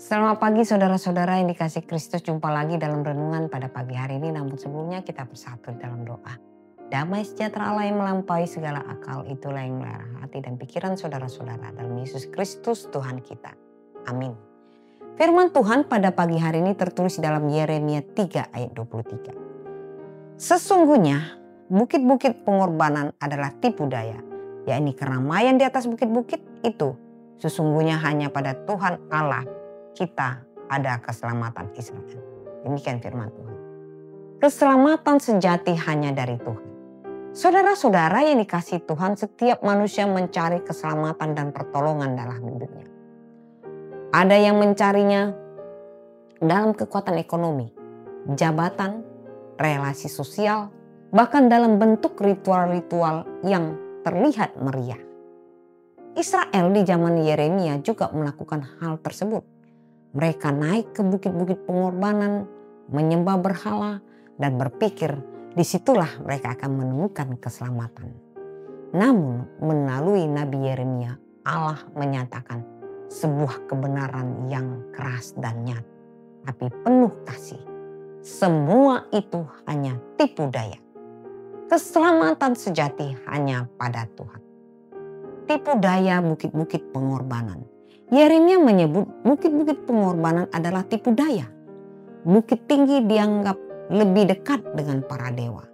Selamat pagi saudara-saudara yang dikasih Kristus, jumpa lagi dalam renungan pada pagi hari ini. Namun sebelumnya kita bersatu dalam doa. Damai sejahtera Allah yang melampaui segala akal, itulah yang melarang hati dan pikiran saudara-saudara dalam Yesus Kristus Tuhan kita. Amin. Firman Tuhan pada pagi hari ini tertulis dalam Yeremia 3 ayat 23. Sesungguhnya bukit-bukit pengorbanan adalah tipu daya, yakni keramaian di atas bukit-bukit itu. Sesungguhnya hanya pada Tuhan Allah kita ada keselamatan Israel. Demikian firman Tuhan. Keselamatan sejati hanya dari Tuhan. Saudara-saudara yang dikasihi Tuhan, setiap manusia mencari keselamatan dan pertolongan dalam hidupnya. Ada yang mencarinya dalam kekuatan ekonomi, jabatan, relasi sosial, bahkan dalam bentuk ritual-ritual yang terlihat meriah. Israel di zaman Yeremia juga melakukan hal tersebut. Mereka naik ke bukit-bukit pengorbanan, menyembah berhala, dan berpikir disitulah mereka akan menemukan keselamatan. Namun melalui Nabi Yeremia, Allah menyatakan sebuah kebenaran yang keras dan nyata, tapi penuh kasih. Semua itu hanya tipu daya. Keselamatan sejati hanya pada Tuhan. Tipu daya bukit-bukit pengorbanan. Yeremia menyebut bukit-bukit pengorbanan adalah tipu daya. Bukit tinggi dianggap lebih dekat dengan para dewa.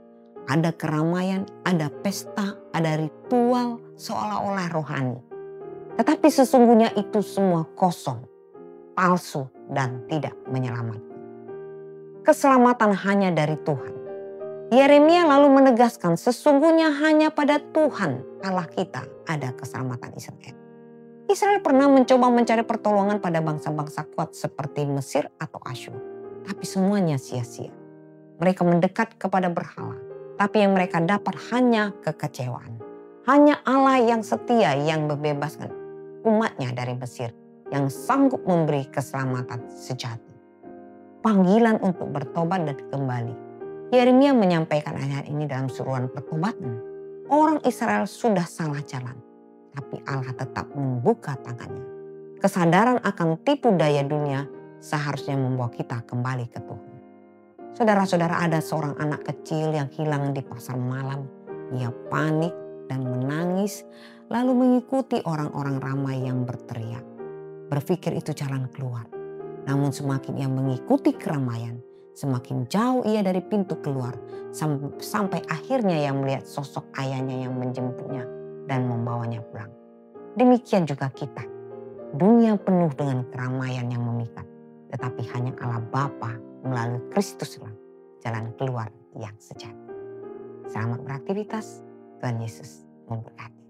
Ada keramaian, ada pesta, ada ritual seolah-olah rohani. Tetapi sesungguhnya itu semua kosong, palsu, dan tidak menyelamatkan. Keselamatan hanya dari Tuhan. Yeremia lalu menegaskan sesungguhnya hanya pada Tuhan Allah kita ada keselamatan Israel. Israel pernah mencoba mencari pertolongan pada bangsa-bangsa kuat seperti Mesir atau Asyur. Tapi semuanya sia-sia. Mereka mendekat kepada berhala. Tapi yang mereka dapat hanya kekecewaan. Hanya Allah yang setia yang membebaskan umatnya dari Mesir. Yang sanggup memberi keselamatan sejati. Panggilan untuk bertobat dan kembali. Yeremia menyampaikan ayat ini dalam seruan pertobatan. Orang Israel sudah salah jalan. Tapi Allah tetap membuka tangannya. Kesadaran akan tipu daya dunia seharusnya membawa kita kembali ke Tuhan. Saudara-saudara, ada seorang anak kecil yang hilang di pasar malam. Ia panik dan menangis lalu mengikuti orang-orang ramai yang berteriak. Berpikir itu jalan keluar. Namun semakin ia mengikuti keramaian, semakin jauh ia dari pintu keluar. Sampai akhirnya ia melihat sosok ayahnya yang menjemputnya dan membawanya pulang. Demikian juga kita. Dunia penuh dengan keramaian yang memikat. Tetapi hanya Allah Bapa melalui Kristuslah jalan keluar yang sejati. Selamat beraktivitas. Tuhan Yesus memberkati.